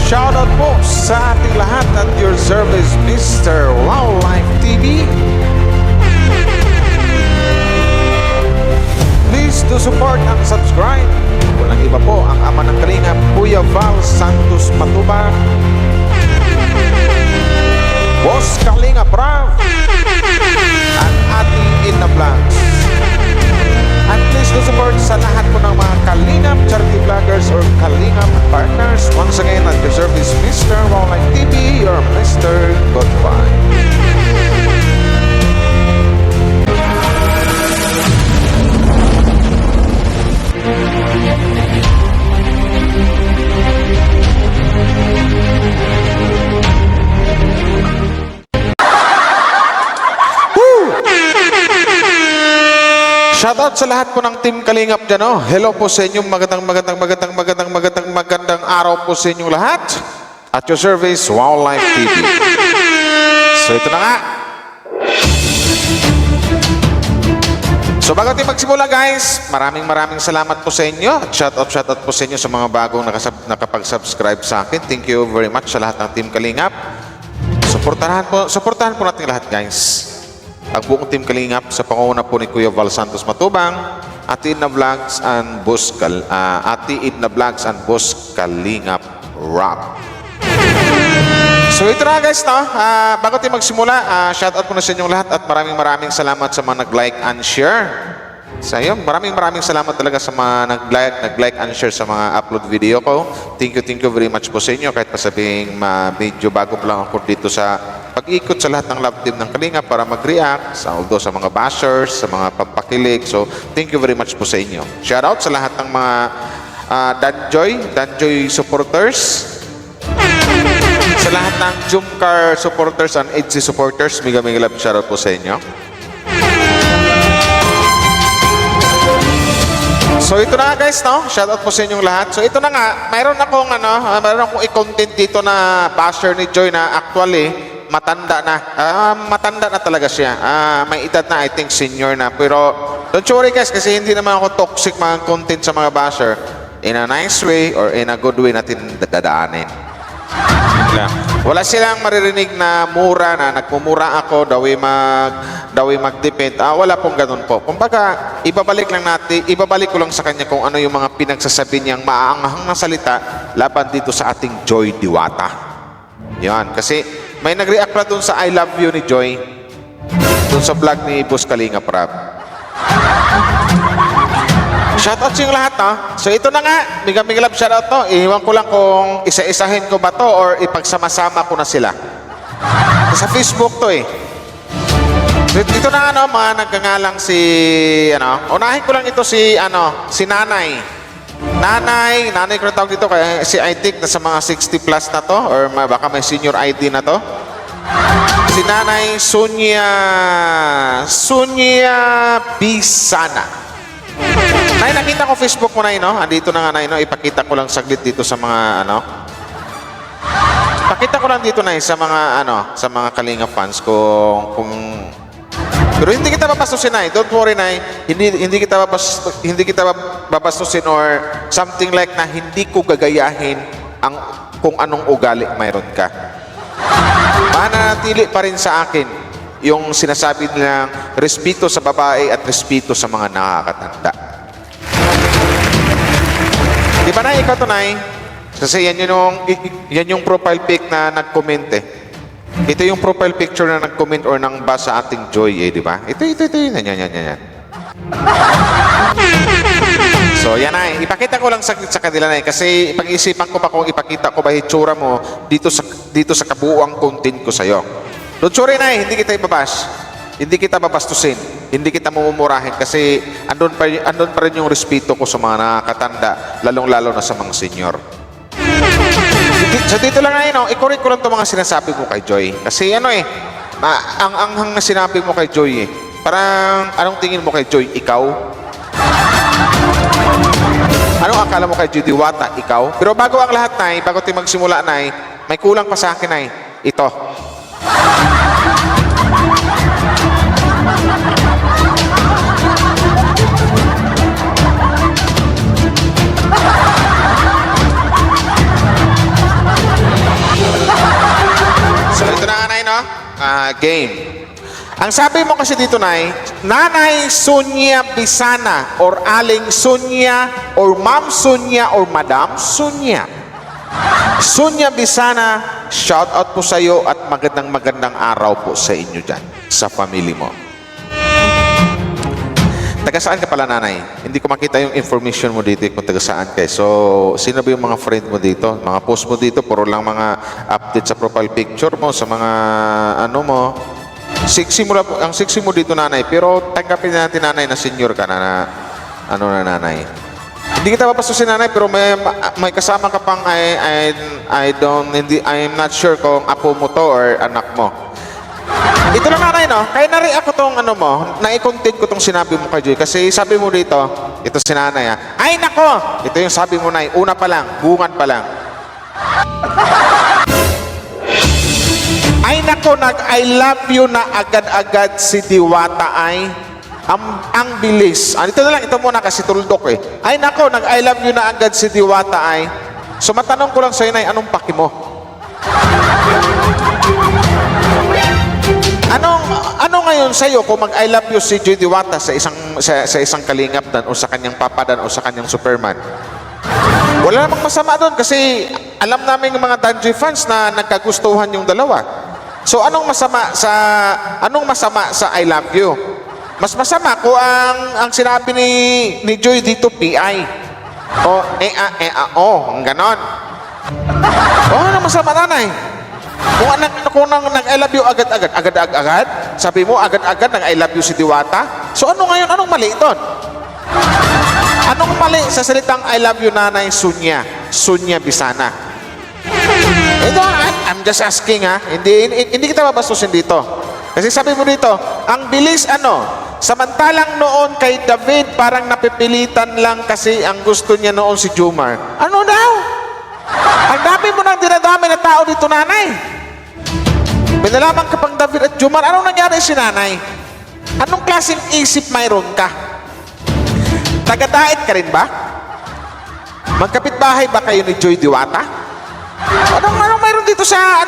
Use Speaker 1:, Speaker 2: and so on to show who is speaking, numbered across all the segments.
Speaker 1: Shoutout po sa ating lahat at your service, Mr. Wildlife TV. Please do support and subscribe. Walang iba po ang ama ng Kalingap, Kuya Val Santos Matubang, Boss Kalingap Rav, at Ate Ina Vlogs. And please do support sa lahat po ng mga Kalingap charity vloggers or Kalingap partners. Once again, at your service, Mr. Wildlife TV, your Mr. Goodbye. Shoutout sa lahat po ng Team Kalingap dyan, oh. Hello po sa inyong magandang araw po sa inyong lahat. At your service, Wildlife TV. So ito na nga. So bago tayo magsimula guys, maraming salamat po sa inyo. At shoutout po sa inyo sa mga bagong nakapag-subscribe sa akin. Thank you very much sa lahat ng Team Kalingap. Suportahan po natin lahat guys. Ang buong Team Kalingap sa pangunguna po ni Kuya Val Santos Matubang, Ate Ina Vlogs and Boss Kalingap Rock. So ito na guys, no? Bago tayo magsimula, shoutout po na sa inyong lahat at maraming salamat sa mga nag-like and share. Sa iyo, maraming salamat talaga sa mga nag-like and share sa mga upload video ko. Thank you very much po sa inyo. Kahit pa sabihing medyo bago pa lang ako dito sa pag-ikot sa lahat ng love team ng Kalingap para mag-react, although sa mga bashers, sa mga pampakilig. So, thank you very much po sa inyo. Shoutout sa lahat ng mga Danjoy supporters, sa lahat ng Jumcar supporters and EDC supporters. Mega love shoutout po sa inyo. So ito na nga guys, no? Shoutout po sa inyong lahat. So ito na nga, mayroon akong i-content dito na basher ni Joy na actually matanda na talaga siya. May edad na, I think senior na. Pero don't worry guys, kasi hindi naman ako toxic mga content sa mga basher. In a nice way or in a good way natin dadaanin. Wala silang maririnig na mura na nagmumura ako, dawi mag-depend. Wala pong ganun po. Kumbaga, ibabalik ko lang sa kanya kung ano yung mga pinagsasabi niyang maaanghang na salita laban dito sa ating Joy Diwata. Yan, kasi may nag-react na dun sa I love you ni Joy, dun sa vlog ni Boss Kalingap Rab. Shoutout sa yung lahat, no? So ito na nga, mega love shoutout to. Iiwan ko lang kung isa-isahin ko ba to or ipagsama-sama ko na sila. Sa Facebook to eh. So, dito na nga, mga nagngangalang si, unahin ko lang ito si Nanay. Nanay ko na tawag dito, kaya si I think nasa mga 60 plus na to or baka may senior ID na to. Si Nanay Sunya Bisana. Nay, nakita ko Facebook mo, Nay, no? Andito na nga, Nay, no? Ipakita ko lang saglit dito sa mga, Pakita ko lang dito, Nay, sa mga, sa mga Kalingap fans kung pero hindi kita babastusin, Nay. Don't worry, Nay. Hindi kita babastusin or something like na hindi ko gagayahin kung anong ugali mayroon ka. Mananatili pa rin sa akin yung sinasabi nilang respeto sa babae at respeto sa mga nakakatanda. Di ba, Nay? Ikaw to, Nay? Kasi yan yung profile pic na nag-comment eh. Ito yung profile picture na nag-comment or nang ba sa ating Joy eh, di ba? Ito. Yan. So, yan, Nay. Ipakita ko lang sa kanila, Nay. Kasi pag-isipan ko pa kung ipakita ko ba hitsura mo dito sa kabuuang content ko sa'yo. Don't worry, Nay. Hindi kita ibabash. Hindi kita babastusin. Hindi kita mumurahin kasi andun pa rin yung respeto ko sa mga nakakatanda, lalong-lalo na sa mga senior. So dito lang na i-correct ko lang itong mga sinasabi mo kay Joy. Kasi ang anghang na sinabi mo kay Joy eh. Parang, anong tingin mo kay Joy? Ikaw? Anong akala mo kay Joy Diwata? Ikaw? Pero bago ang lahat, Nay, bago tayo magsimula, Nay, may kulang pa sa akin, Nay. Ito. game. Ang sabi mo kasi dito, Nanay Sonia Bisana or Aling Sonia or Ma'am Sonia or Madam Sonia. Sonia Bisana, shout out po sa iyo at magandang araw po sa inyo dyan, sa family mo. Taga saan ka pala, nanay? Hindi ko makita yung information mo dito kung taga saan ka. So, sino ba yung mga friend mo dito? Mga post mo dito, puro lang mga update sa profile picture mo, sa mga ano mo. Ang sexy mo dito, nanay. Pero tanggapin natin, nanay, na senior ka na nanay. Hindi kita papastusin, nanay, pero may kasama ka pang I'm not sure kung apo mo to or anak mo. Ito lang, nanay, no? Kaya na-react ko tong na-content ko tong sinabi mo kay Joy. Kasi sabi mo dito, ito si nanay, ay nako! Ito yung sabi mo, nay, una pa lang, bungan pa lang. Ay nako, nag-I love you na agad-agad si Diwata ay ang bilis. Ito na lang, ito muna kasi tuldok eh. Ay nako, nag-I love you na agad si Diwata ay. So matanong ko lang sa'yo, nay, anong paki mo? Ano ngayon sa'yo kung mag-I love you si Joy Diwata sa isang kalingap dan o sa kanyang papadan o sa kanyang Superman? Wala namang masama doon kasi alam namin yung mga Danji fans na nagkagustuhan yung dalawa. So anong masama sa I love you? Mas masama ko ang sinabi ni Joy dito, PI. Ganon. Ano masama, nanay? Kung nag-I love you agad-agad, sabi mo agad-agad nag-I love you si Diwata. So ano ngayon? Anong mali doon? Anong mali sa salitang I love you, nanay Sonia Bisana? Ito, I'm just asking, ha. Hindi kita babastusin dito. Kasi sabi mo dito, ang bilis samantalang noon kay David parang napipilitan lang kasi ang gusto niya noon si Jomar. Ano daw? Ang dami mo nang dinadami na tao dito, nanay. Binalaman ka pang David at Jomar. Anong nangyari si nanay? Anong klaseng isip mayroon ka? Tagadait ka rin ba? Magkapitbahay ba kayo ni Joy Diwata? Anong mayroon dito sa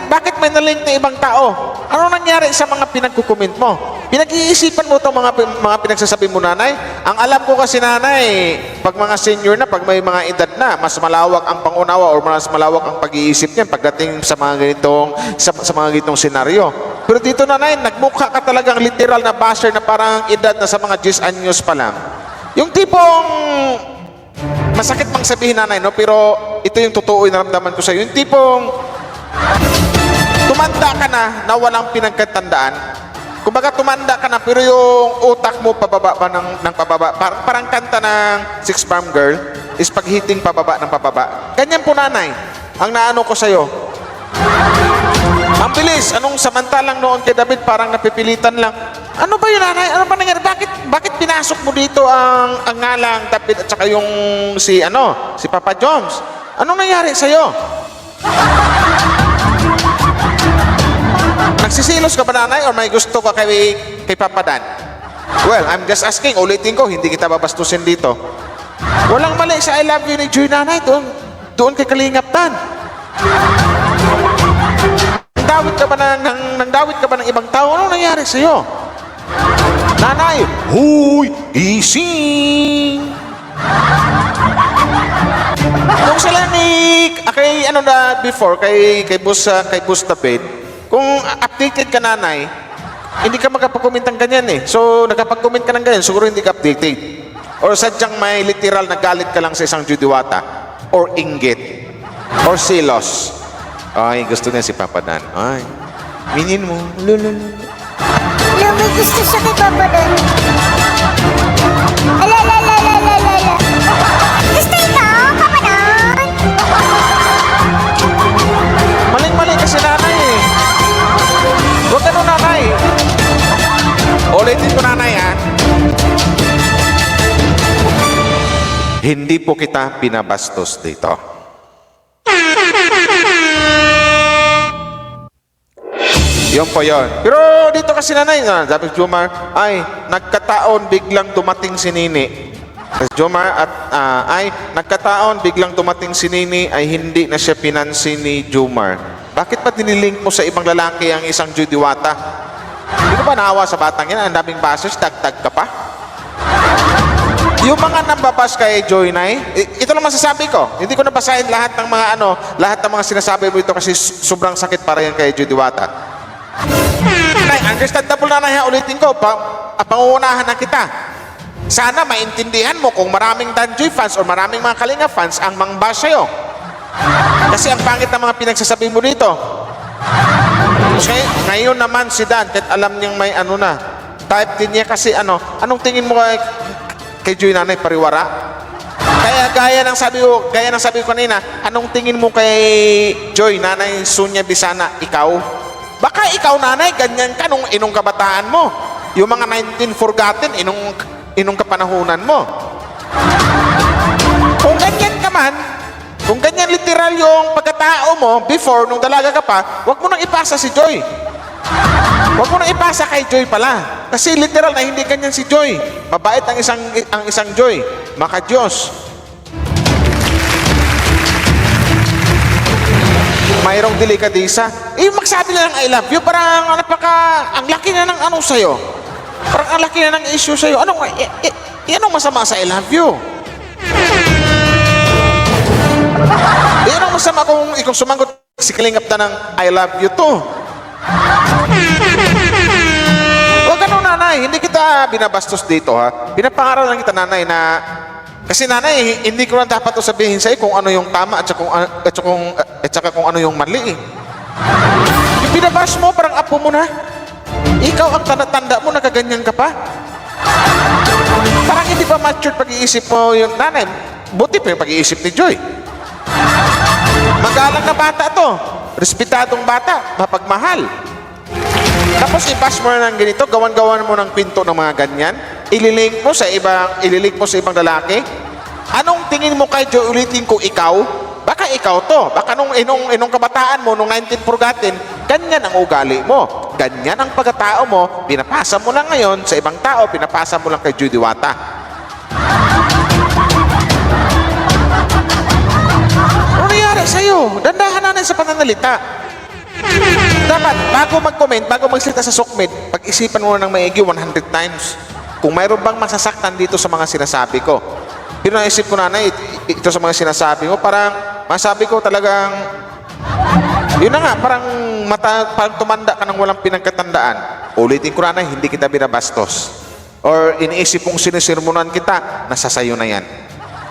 Speaker 1: Bakit may nalink na ibang tao? Anong nangyari sa mga pinagkukomment mo? Pinag-iisipan mo itong mga pinagsasabi mo, nanay? Ang alam ko kasi, nanay, pag mga senior na, pag may mga edad na, mas malawak ang pangunawa o mas malawak ang pag-iisip niyan pagdating sa mga ganitong senaryo. Pero dito, nanay, nagmukha ka talagang literal na basher na parang edad na sa mga 10 anyos pa lang. Yung tipong masakit mang sabihin, nanay, no? Pero ito yung totoo yung naramdaman ko sa iyo. Yung tipong tumanda ka na walang pinagkatandaan. Kumbaga tumanda ka na pero yung utak mo pababa pa ng pababa. Parang kanta ng Six Farm Girl is paghiting pababa ng pababa. Ganyan po, nanay, ang naano ko sa iyo. Ang bilis. Anong samantalang noon kay David parang napipilitan lang. Ano ba yun, nanay? Ano ba nangyari? Bakit pinasok mo dito ang ngalang David at saka yung si Papa Jones? Anong nangyari sa'yo? Nagsisilos ka ba, nanay? Or may gusto ka kay Papa Dan? Well, I'm just asking. Ulitin ko, hindi kita babastusin dito. Walang mali sa I love you ni Joy, nanay. Doon kay Kalingap Dan. Nangdawit ka ba ng ibang tao? Anong nangyari sa'yo? Nanay, huy, gising! Kung sila kay Boss David, kung updated ka, nanay, hindi ka magkapag-comment ng ganyan eh. So, nagkapag-comment ka ng ganyan, siguro hindi ka updated. Or sadyang may literal na galit ka lang sa isang Joy Diwata, or inggit, or silos. Ay, gusto niya si Papa Dan. Ay, minin mo.
Speaker 2: May gusto siya kay Papa Dan. Ala. Gusto ito, Papa Dan.
Speaker 1: Maling-mali kasi, nanay eh. Huwag ganun, nanay. Ulitin ko, nanay, ha. Hindi po kita pinabastos dito. Yun po yun. Pero dito kasi, nanay, sabi si Jomar, ay, nagkataon biglang dumating si Nini. Jomar nagkataon biglang dumating si Nini ay hindi na siya pinansin ni Jomar. Bakit ba dinilink mo sa ibang lalaki ang isang Joy Diwata? Hindi ko ba naawa sa batang yan? Ang daming basos, tag-tag ka pa. Yung mga nambabas kay Joy Nay, ito lang masasabi ko. Hindi ko nabasahin lahat ng mga lahat ng mga sinasabi mo ito kasi sobrang sakit para yan kay Joy Diwata. Nay, understandable na na ulitin ko, pangungunahan na kita. Sana maintindihan mo kung maraming Danjoy fans o maraming mga Kalinga fans ang mangbas sa'yo. Kasi ang pangit ng mga pinagsasabi mo dito. Kasi ngayon naman si Dan, kahit alam niyang may type din niya kasi anong tingin mo kay Joy Nanay Pariwara? Kaya gaya ng sabi ko kanina, anong tingin mo kay Joy Nanay Sonia Bisana? Ikaw? Baka ikaw nanay, ganyan ka nung inong kabataan mo. Yung mga 19 forgotten, inong kapanahunan mo. Kung ganyan ka man, kung ganyan literal yung pagkatao mo before nung dalaga ka pa, wag mo nang ipasa si Joy. Wag mo nang ipasa kay Joy pala. Kasi literal na hindi ganyan si Joy. Mabait ang isang Joy. Maka Diyos. Mayroong delikadesa. Magsabi na ng I love you, parang ang laki na ng sa'yo. Parang ang laki na ng issue sa'yo. Anong masama sa I love you? Anong masama kung ikaw sumagot si Kalingap na ng I love you to? Huwag ganun nanay, hindi kita binabastos dito ha. Pinapangaral lang kita nanay na kasi nanay, hindi ko na dapat sabihin sa'yo kung ano yung tama at saka kung ano yung mali eh. Yung binabas mo, parang apo mo na. Ikaw ang tanda-tanda mo, nakaganyan ka pa. Parang hindi pa matured pag-iisip mo yung nanay. Buti pa yung pag-iisip ni Joy. Magalang na bata to. Respetadong bata, mapagmahal. Tapos i-bash mo na ng ganito, gawan-gawan mo ng pinto ng mga ganyan, ililink mo sa ibang lalaki. Anong tingin mo kay Joy ulitin ko ikaw? Baka ikaw to. Baka nung inong kabataan mo, nung 19 forgotten, ganyan ang ugali mo. Ganyan ang pagkatao mo, pinapasa mo lang ngayon sa ibang tao, pinapasa mo lang kay Joy Diwata. Ano nangyari sa'yo? Dandahan na sa pananalita. Dapat, bago mag-comment, bago magsalita sa sukmit, pag-isipan mo ng maigi 100 times. Kung mayroon bang masasaktan dito sa mga sinasabi ko. Pero naisip ko nanay, ito sa mga sinasabi mo, parang masabi ko talagang, yun na nga, parang tumanda ka ng walang pinagkatandaan. Ulitin ko nanay, hindi kita binabastos. Or iniisip kong sinisirmunan kita, nasa sayo na yan.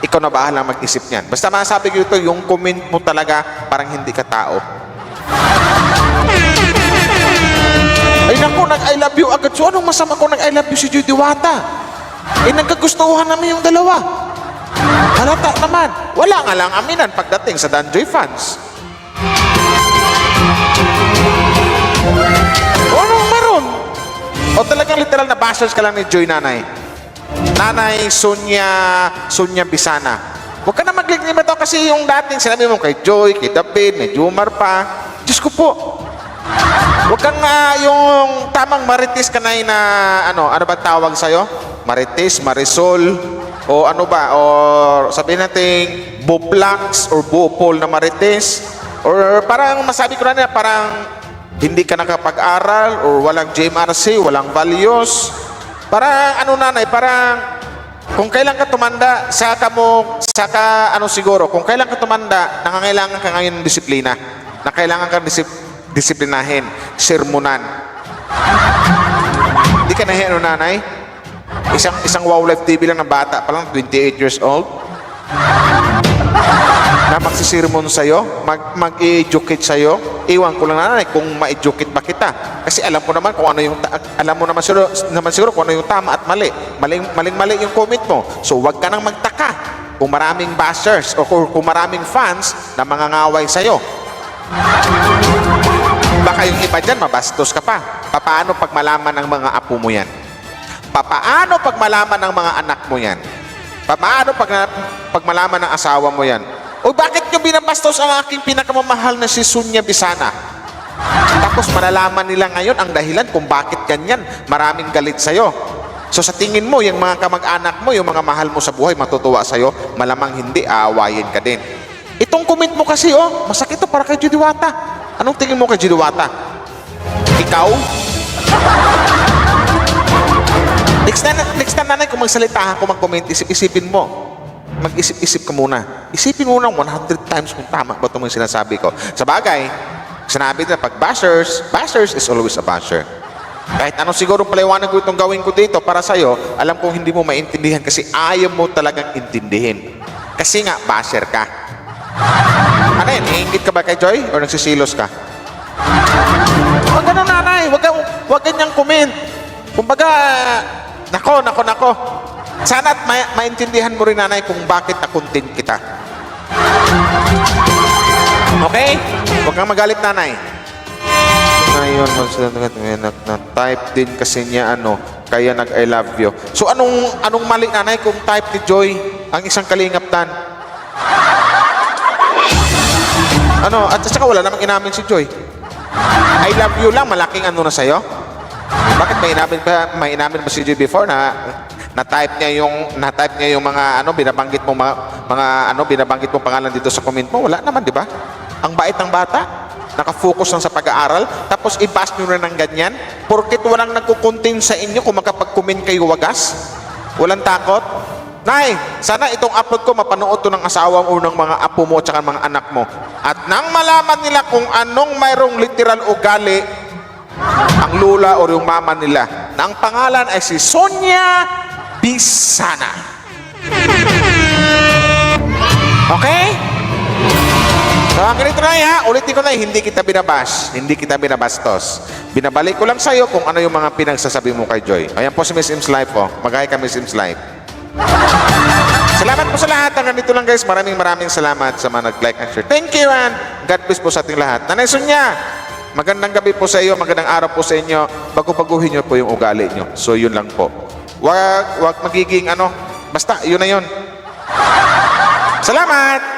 Speaker 1: Ikaw na bahala mag-isip niyan. Basta masabi ko ito, yung comment mo talaga, parang hindi ka tao. Ay naku, nag-I love you agad. So anong masama kung nag-I love you si Joy Diwata? Nagkagustuhan namin yung dalawa. Halata naman. Wala nga lang aminan pagdating sa Danjoy fans. Anong meron? O talagang literal na bashers ka lang ni Joy nanay? Nanay Sonia Bisana. Huwag ka na mag-limit kasi yung dating sinabi mo kay Joy, kay David, may Jumar pa. Diyos ko po. Huwag kang yung tamang marites ka na ano ba tawag sa'yo? Marites, Marisol, o ano ba? O sabihin natin, Buplax or Bupol na marites. Or parang masabi ko na parang hindi ka nakapag-aral or walang JMRC, walang values. Parang ano nanay, parang kung kailan ka tumanda, siguro, kung kailan ka tumanda, nangangailangan ka ngayon ng disiplina. Na kailangan kang disiplinahin, sermonan. Hindi ka nahiya nanay? Isang Wow Life TV lang na bata, palang 28 years old. Na magsisirmon sa'yo, mag-educate sa'yo. Iwan ko lang nanay kung ma-educate ba kita. Kasi alam mo naman siguro kung ano yung tama at mali. Maling-mali yung comment mo. So wag ka nang magtaka kung maraming bashers o kung maraming fans na mangangaway sa'yo. Baka yung iba dyan, mabastos ka pa. Paano pag malaman ng mga apo mo yan? Paano pag malaman ng mga anak mo yan? Paano pag malaman ng asawa mo yan? O bakit nyo binabastos ang aking pinakamamahal na si Sonia Bisana? Tapos malalaman nila ngayon ang dahilan kung bakit ganyan. Maraming galit sa'yo. So sa tingin mo, yung mga kamag-anak mo, yung mga mahal mo sa buhay, matutuwa sa'yo, malamang hindi, aawayin ka din. Itong comment mo kasi, masakit to para kay Joy Diwata. Anong tingin mo kay Jiduwata? Ikaw? Next time nanay, kung magsalita ako, mag-comment, isip-isipin mo. Mag-isip-isip ka muna. Isipin mo ng 100 times kung tama ba itong mga sinasabi ko. Sa bagay, sinabi na pag bashers is always a basher. Kahit anong siguro paliwanag ko itong gawin ko dito para sa'yo, alam kong hindi mo maintindihan kasi ayaw mo talagang intindihin. Kasi nga, basher ka. Ano yan, iingit ka ba kay Joy? O nagsisilos ka? Huwag ganun, nanay. Huwag ganyang comment. Kumbaga, nako. Sana't maintindihan mo rin, nanay, kung bakit na-content kita. Okay? Huwag kang magalit, nanay. Ngayon, na-type din kasi niya, kaya nag-I love you. So, anong mali, nanay, kung type ni Joy ang isang kalingap tan? At saka wala namang inamin si Joy. I love you lang, malaking na sa'yo? Bakit may inamin ba si Joy before na-type niya yung mga binabanggit mo binabanggit mo pangalan dito sa comment mo? Wala naman, di ba? Ang bait ng bata, nakafocus lang sa pag-aaral, tapos i-bash nyo na ng ganyan, porket walang nagkukontin sa inyo kung makapag-comment kayo wagas? Walang takot? Nay, sana itong upload ko mapanood to ng asawa mo, ng mga apo mo, tsaka mga anak mo. At nang malaman nila kung anong mayroong literal ugali ang lula o yung mama nila, na ang pangalan ay si Sonia Bisana. Okay? So, ganito na ha, ulitin ko na, hindi kita binabash, hindi kita binabastos. Binabalik ko lang sa'yo kung ano yung mga pinagsasabi mo kay Joy. Ayan po si Miss Im's Life po. Mag-hi ka, Miss Im's Life. Salamat po sa lahat. Hanggang dito lang, guys. Maraming salamat sa mga nag-like and share. Thank you, and God bless po sa ating lahat. Nanay Sonia, magandang gabi po sa iyo, magandang araw po sa inyo. Bago-baguhin nyo po yung ugali nyo. So, yun lang po. Wag magiging basta, yun na yun. Salamat!